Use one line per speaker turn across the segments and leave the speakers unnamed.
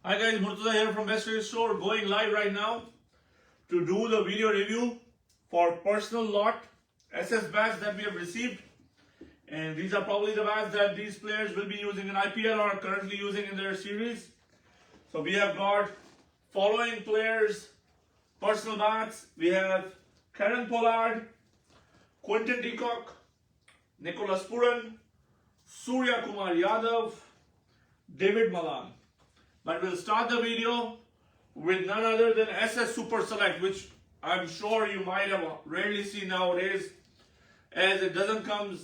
Hi guys, Murtaza here from Best Trade Store, going live right now to do the video review for personal lot SS bats that we have received. And these are probably the bats that these players will be using in IPL or are currently using in their series. So we have got following players, personal bats. We have Kieron Pollard, Quinton de Kock, Pooran, Suryakumar Yadav, David Malan. But we'll start the video with none other than SS Super Select, which I'm sure you might have rarely seen nowadays, as it doesn't come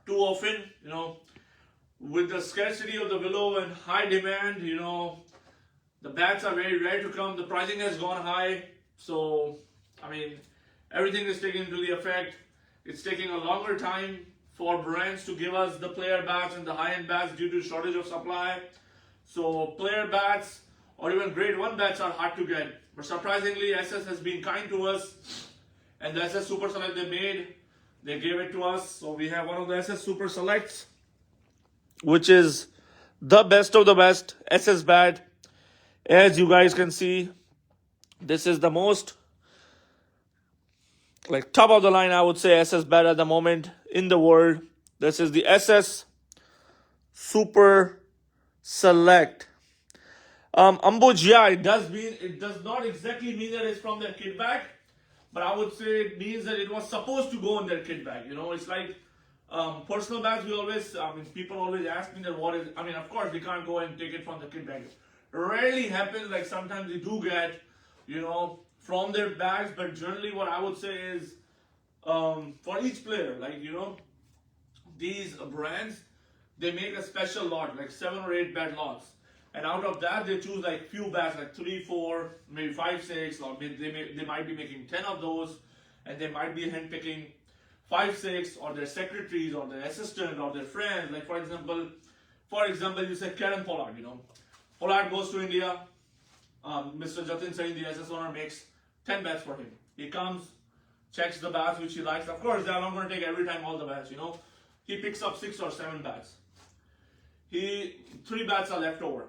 too often. With the scarcity of the willow and high demand, the bats are very rare to come. The pricing has gone high, so everything is taken into the effect. It's taking a longer time for brands to give us the player bats and the high-end bats due to shortage of supply. So player bats or even grade 1 bats are hard to get. But surprisingly, SS has been kind to us, and the SS Super Select they gave it to us. So we have one of the SS Super Selects, which is the best of the best SS bat. As you guys can see, this is the most top of the line, I would say, SS bat at the moment in the world. This is the SS Super Select. Ambuj, yeah, it does not exactly mean that it's from their kit bag, but I would say it means that it was supposed to go in their kit bag. It's like personal bags. People always ask me that what is. Of course, we can't go and take it from the kit bag. It rarely happens. Like sometimes we do get, from their bags, but generally, what I would say is, for each player, these brands, they make a special lot, like 7 or 8 bat lots. And out of that, they choose few bats, like 3, 4, maybe 5, 6, or they might be making 10 of those, and they might be handpicking 5, 6, or their secretaries, or their assistant, or their friends. Like for example, you say Kieron Pollard. Pollard goes to India. Mr. Jatin Sain, the SS owner, makes 10 bats for him. He comes, checks the bats which he likes. Of course, they are not going to take every time all the bats. He picks up 6 or 7 bats. 3 bats are left over,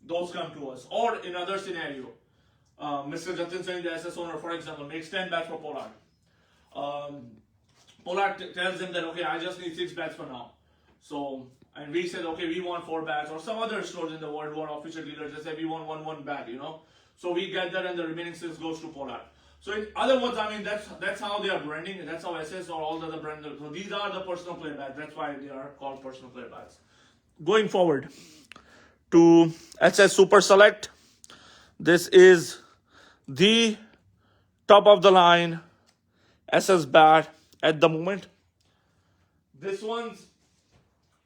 those come to us. Or in another scenario, Mr. Jatin Singh, the SS owner, for example, makes 10 bats for Pollard. Pollard tells him that, okay, I just need 6 bats for now. And we said, okay, we want 4 bats, or some other stores in the world who are official dealers, they say we want one bat, So we get that, and the remaining 6 goes to Pollard. So in other words, that's how they are branding, and that's how SS or all the other brands. So these are the personal player bats. That's why they are called personal player bats. Going forward to SS Super Select, this is the top of the line SS bat at the moment. This one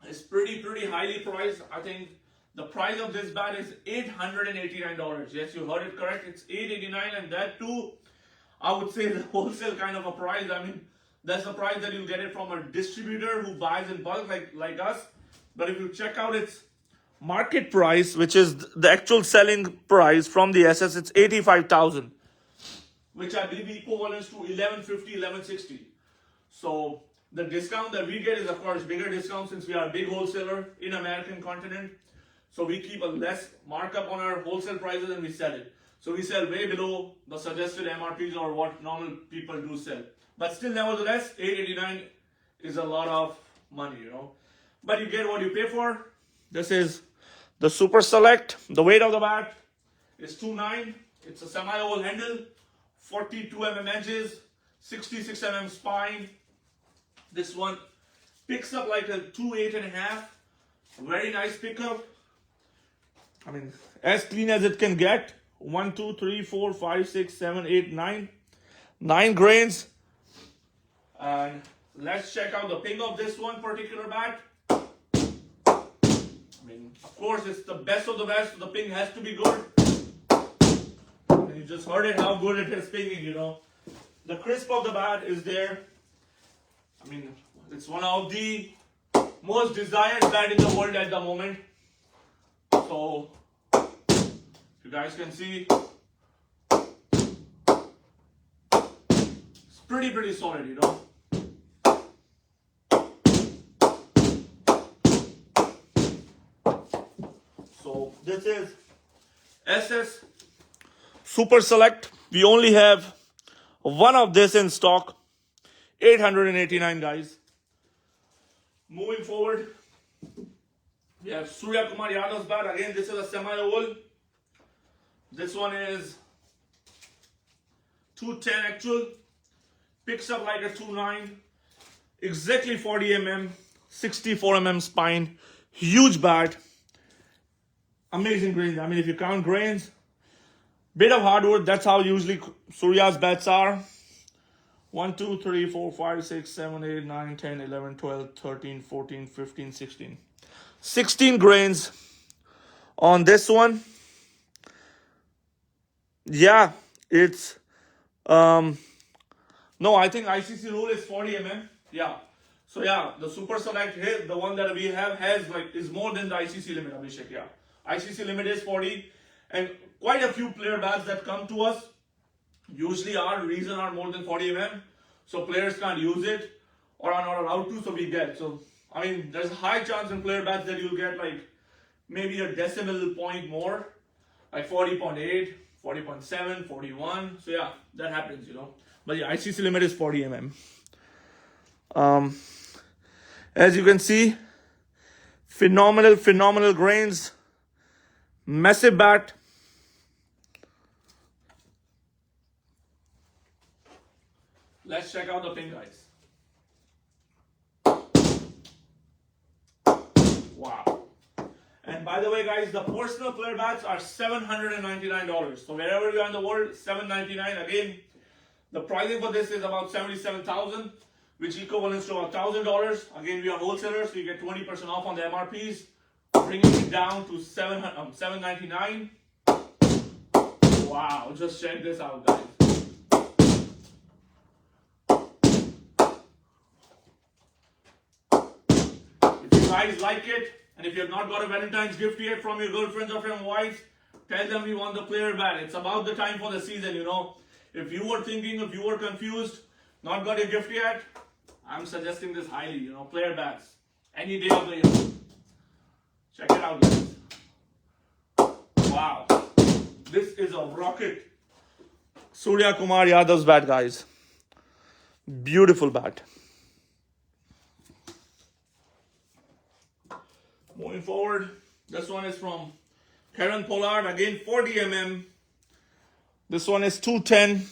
is pretty highly priced. I think the price of this bat is $889. Yes, you heard it correct. It's $889, and that too, I would say, the wholesale kind of a price. That's the price that you get it from a distributor who buys in bulk like us. But if you check out its market price, which is the actual selling price from the SS, it's $85,000, which I believe equivalents to $1150, $1160. So the discount that we get is, of course, bigger discount since we are a big wholesaler in American continent. So we keep a less markup on our wholesale prices and we sell it. So we sell way below the suggested MRPs or what normal people do sell. But still, nevertheless, $889 is a lot of money, But you get what you pay for. This is the Super Select. The weight of the bat is 2.9. It's a semi-oval handle, 42 mm edges, 66 mm spine. This one picks up like a 2.8.5. Very nice pickup. As clean as it can get. 1, 2, 3, 4, 5, 6, 7, 8, 9. 9 grains. And let's check out the ping of this one particular bat. Of course, it's the best of the best, so the ping has to be good. And you just heard it, how good it is pinging, The crisp of the bat is there. It's one of the most desired bat in the world at the moment. So, you guys can see, it's pretty solid, So This is SS Super Select. We only have one of this in stock. 889 guys. Moving forward, we have Suryakumar Yadav's bat. Again, this is a semi-oval. This one is 210 actual. Picks up like a 2.9. Exactly 40 mm. 64 mm spine. Huge bat. Amazing grains. I mean, if you count grains, bit of hardwood. That's how usually Surya's bats are. 1, 2, 3, 4, 5, 6, 7, 8, 9, 10, 11, 12, 13, 14, 15, 16. 16 grains on this one. Yeah, it's no, I think ICC rule is 40 mm. Yeah. So yeah, the Super Select here, the one that we have is more than the ICC limit, Abhishek. Yeah. ICC limit is 40, and quite a few player bats that come to us usually are more than 40 mm, so players can't use it or are not allowed to, so we get. So I mean, there's a high chance in player bats that you'll get like maybe a decimal point more, like 40.8, 40.7, 41. So yeah, that happens, you know. But the ICC limit is 40 mm. As you can see, phenomenal grains, massive bat. Let's check out the pin, guys. Wow. And by the way, guys, the personal player bats are $799. So wherever you are in the world, $799. Again, the pricing for this is about $77,000, which equivalents to about $1,000. Again, we are wholesalers, so you get 20% off on the MRPs, bringing it down to $799. Wow, just check this out, guys. If you guys like it, and if you have not got a Valentine's gift yet from your girlfriends or from wives, tell them we want the player bat. It's about the time for the season, you know. If you were thinking, if you were confused, not got your gift yet, I'm suggesting this highly, you know, player bats. Any day of the year. Check it out, guys. Wow. This is a rocket. Suryakumar Yadav's bat, guys. Beautiful bat. Moving forward, this one is from Kieron Pollard. Again, 40 mm. This one is 210.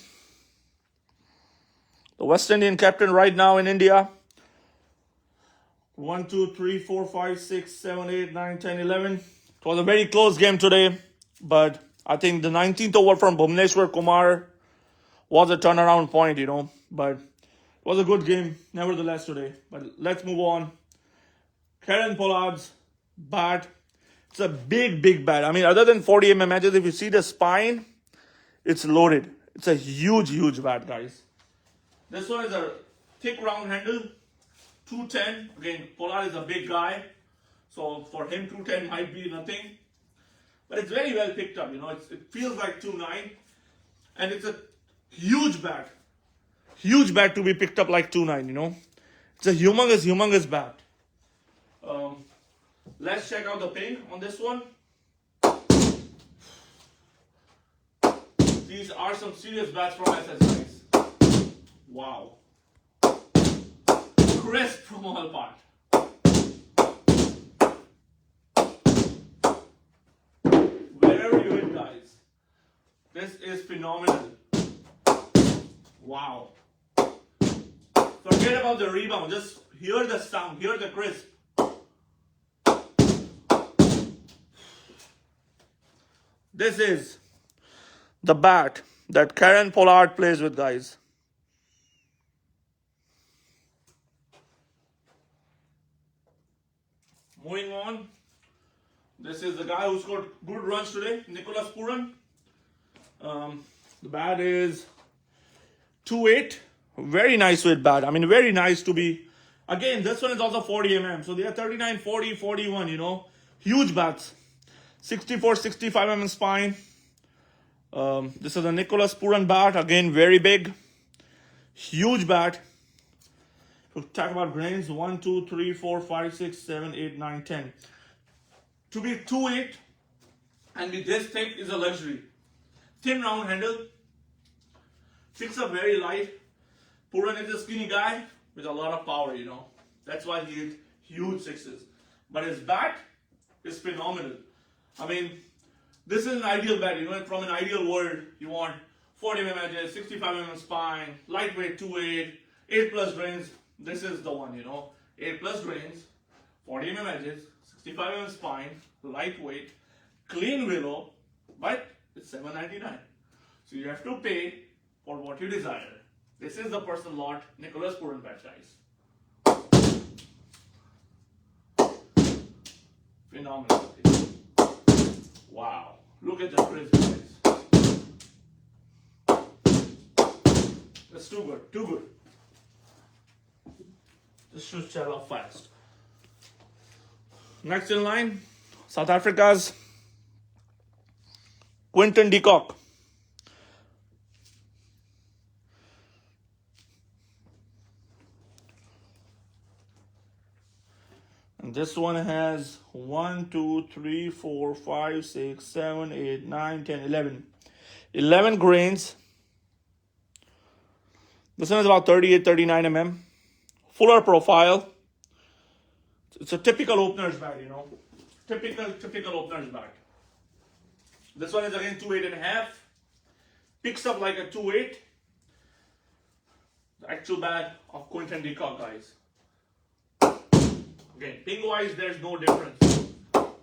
The West Indian captain right now in India. 1, 2, 3, 4, 5, 6, 7, 8, 9, 10, 11. It was a very close game today, but I think the 19th over from Bhuvneshwar Kumar was a turnaround point, you know. But it was a good game, nevertheless, today. But let's move on. Kieron Pollard's bat. It's a big bat. I mean, other than 40 mm matches, if you see the spine, it's loaded. It's a huge bat, guys. This one is a thick round handle, 210. Again, Pollard is a big guy, so for him 210 might be nothing. But it's very well picked up, you know. It feels like 2.9, and it's a huge bat. Huge bat to be picked up like 2.9, you know. It's a humongous bat. Let's check out the pin on this one. These are some serious bats from SS, guys. Wow. Crisp from all part. Wherever you hit, guys, this is phenomenal. Wow. Forget about the rebound. Just hear the sound. Hear the crisp. This is the bat that Kieron Pollard plays with, guys. Moving on. This is the guy who scored good runs today, Pooran. The bat is 2.8. Very nice weight bat. I mean, very nice to be. Again, this one is also 40 mm. So they are 39, 40, 41, you know. Huge bats. 64, 65 mm spine. This is a Pooran bat. Again, very big. Huge bat. We'll talk about grains. 1, 2, 3, 4, 5, 6, 7, 8, 9, 10. To be 2.8, And with this thick is a luxury. Thin round handle, picks up very light. Pooran is a skinny guy with a lot of power, you know. That's why he hit huge sixes. But his bat is phenomenal. I mean, this is an ideal bat, you know. From an ideal world, you want 40 mm edges, 65 mm spine, lightweight 2.8, 8 plus drains. This is the one, you know. 8 plus drains, 40 mm edges, 65 mm spine, lightweight, clean willow, but it's $7.99. So you have to pay for what you desire. This is the personal lot Nicholas Pooran bat, guys. Phenomenal. Wow. Look at the crisp, guys. That's too good. Too good. This should sell off fast. Next in line, South Africa's Quinton de Kock. And this one has 1, 2, 3, 4, 5, 6, 7, 8, 9, 10, 11. 11 grains. This one is about 38, 39 mm. Fuller profile. It's a typical opener's bat, you know. Typical opener's bat. This one is again 2.8.5. Picks up like a 2.8. The actual bat of Quinton de Kock, guys. Again, ping wise, there's no difference.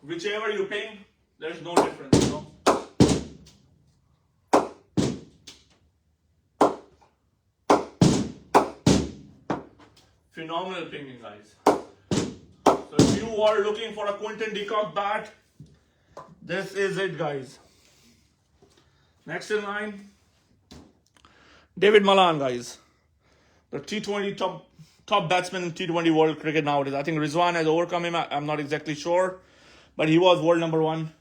Whichever you ping, there's no difference, you know. Phenomenal pinging, guys. So if you are looking for a Quinton de Kock bat, this is it, guys. Next in line, David Malan, guys. The T20 top batsman in T20 world cricket nowadays. I think Rizwan has overcome him. I'm not exactly sure. But he was world number 1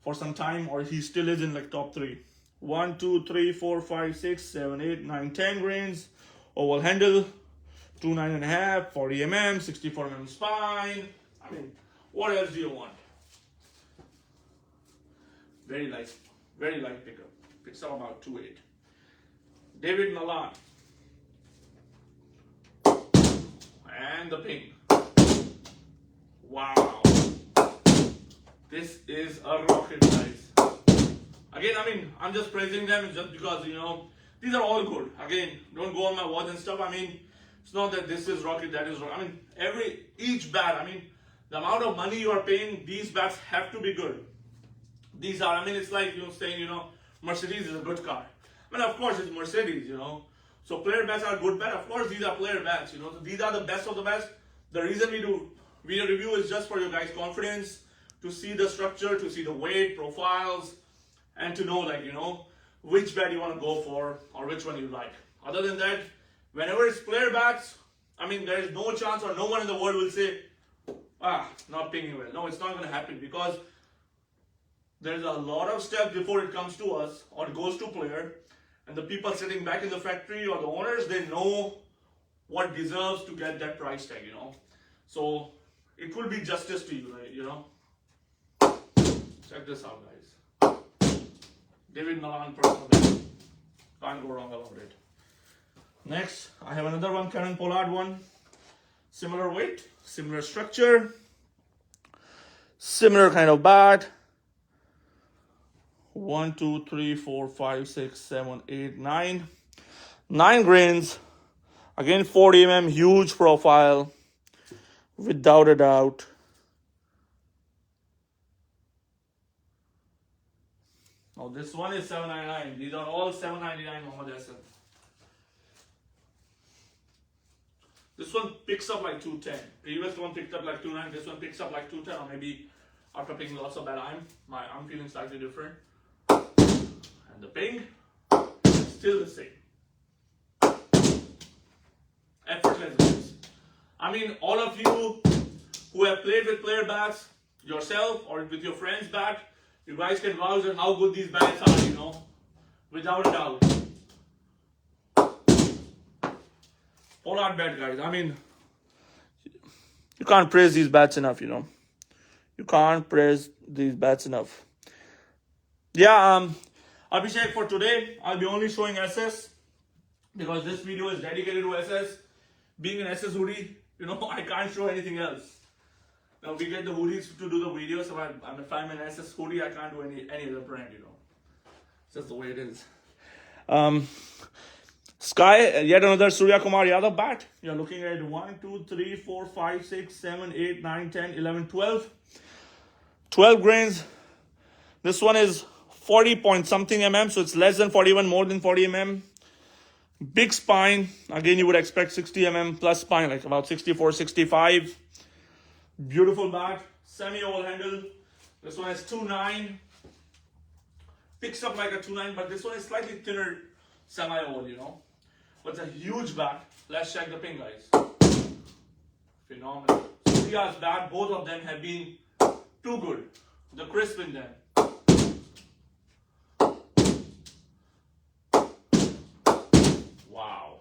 for some time, or he still is in like top 3. 1, 2, 3, 4, 5, 6, 7, 8, 9, 10 grains. Oval handle. 2.9.5, 40 mm, 64 mm spine. I mean, what else do you want? Very light pickup. Picks up about 2.8. David Malan. And the ping. Wow. This is a rocket, guys. Again, I mean, I'm just praising them just because, you know, these are all good. Again, don't go on my watch and stuff. I mean, it's not that this is rocket, that is rocket. I mean, each bat, I mean, the amount of money you are paying, these bats have to be good. These are, I mean, it's like, you know, saying, you know, Mercedes is a good car. I mean, of course, it's Mercedes, you know. So player bats are good bats. Of course, these are player bats, you know. So these are the best of the best. The reason we do video review is just for your guys' confidence, to see the structure, to see the weight, profiles, and to know, like, you know, which bat you want to go for or which one you like. Other than that, whenever it's player bats, I mean, there is no chance or no one in the world will say, not pinging well. No, it's not going to happen because there's a lot of steps before it comes to us or it goes to player. And the people sitting back in the factory or the owners, they know what deserves to get that price tag, you know. So it will be justice to you, right, you know. Check this out, guys. David Malan personally. Can't go wrong about it. Next, I have another one, Kieron Pollard one. Similar weight, similar structure, similar kind of bat. 1, 2, 3, 4, 5, 6, 7, 8, 9. 9 grains. Again, 40 mm, huge profile. Without a doubt. Now this one is $7.99. These are all $7.99, Mohammed Hassan. This one picks up like 210. Previous one picked up like 2.9. This one picks up like 210, or maybe after picking lots of bad, I'm feeling slightly different. And the ping is still the same. Effortless, guys. I mean, all of you who have played with player bats, yourself or with your friend's bat, you guys can vouch on how good these bats are, you know, without a doubt. Pollard bat, guys. I mean, you can't praise these bats enough, you know. You can't praise these bats enough. yeah, Abhishek, for today, I'll be only showing SS because this video is dedicated to SS. Being an SS hoodie, I can't show anything else. Now we get the hoodies to do the videos, so if I'm an SS hoodie, I can't do any other brand, It's just the way it is. Sky, yet another Suryakumar Yadav bat. You're looking at 1, 2, 3, 4, 5, 6, 7, 8, 9, 10, 11, 12. 12 grains. This one is 40 point something mm, so it's less than 41, more than 40 mm. Big spine. Again, you would expect 60 mm plus spine, like about 64, 65. Beautiful bat. Semi-oval handle. This one is 2.9. Picks up like a 2.9, but this one is slightly thinner semi-oval, But it's a huge bat. Let's check the ping, guys. Phenomenal. Surya's bat, both of them have been too good. The crisp in them. Wow.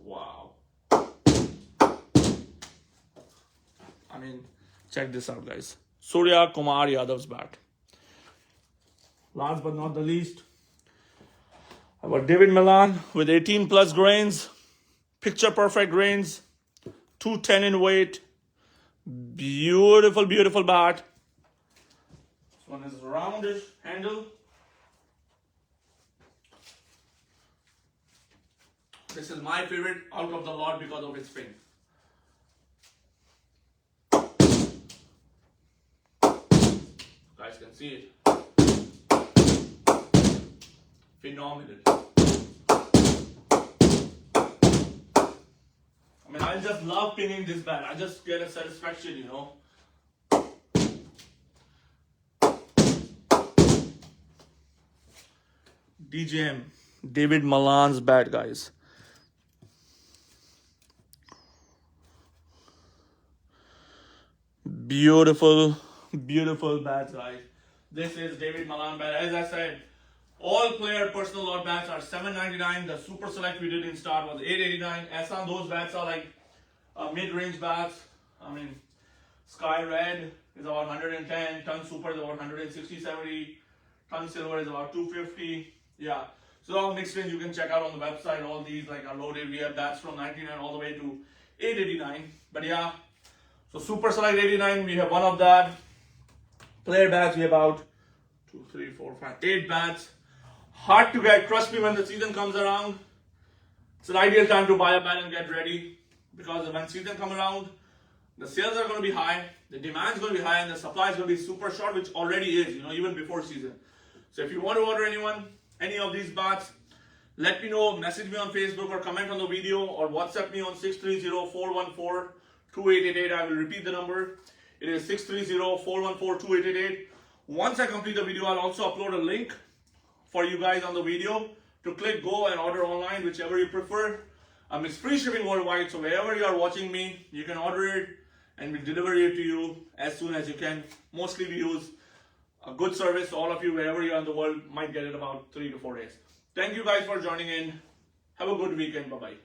Wow. I mean, check this out, guys. Suryakumar Yadav's bat. Last but not the least, our David Malan with 18 plus grains, picture perfect grains, 210 in weight, beautiful, beautiful bat. This one is roundish handle. This is my favorite out of the lot because of its ping. Guys can see it. Phenomenal. I mean, I just love pinging this bat. I just get a satisfaction, DJM, David Malan's bat, guys. Beautiful, beautiful bats, guys. This is David Malan bat. As I said, all player personal lot bats are $7.99. The Super Select we did in start was $8.89. As on those bats are like mid-range bats. I mean, Sky Red is about 110. Ton Super is about 160, 70. Ton Silver is about 250. Yeah. So all mixed range you can check out on the website. All these like are loaded. We have bats from 99 all the way to 889. But yeah. So Super Select 89, we have one of that. Player bats, we have about 2, 3, 4, 5, 8 bats. Hard to get. Trust me, when the season comes around, it's an ideal time to buy a bat and get ready. Because when season comes around, the sales are going to be high, the demand is going to be high, and the supply is going to be super short, which already is, even before season. So if you want to order any of these bats, let me know. Message me on Facebook or comment on the video or WhatsApp me on 630-414-2888. I will repeat the number. It is 630-414-2888. Once I complete the video, I'll also upload a link for you guys on the video to click go and order online, whichever you prefer. It's free shipping worldwide, so wherever you are watching me, you can order it and we'll deliver it to you as soon as you can. Mostly we use a good service. All of you, wherever you are in the world, might get it about 3 to 4 days. Thank you guys for joining in. Have a good weekend. Bye-bye.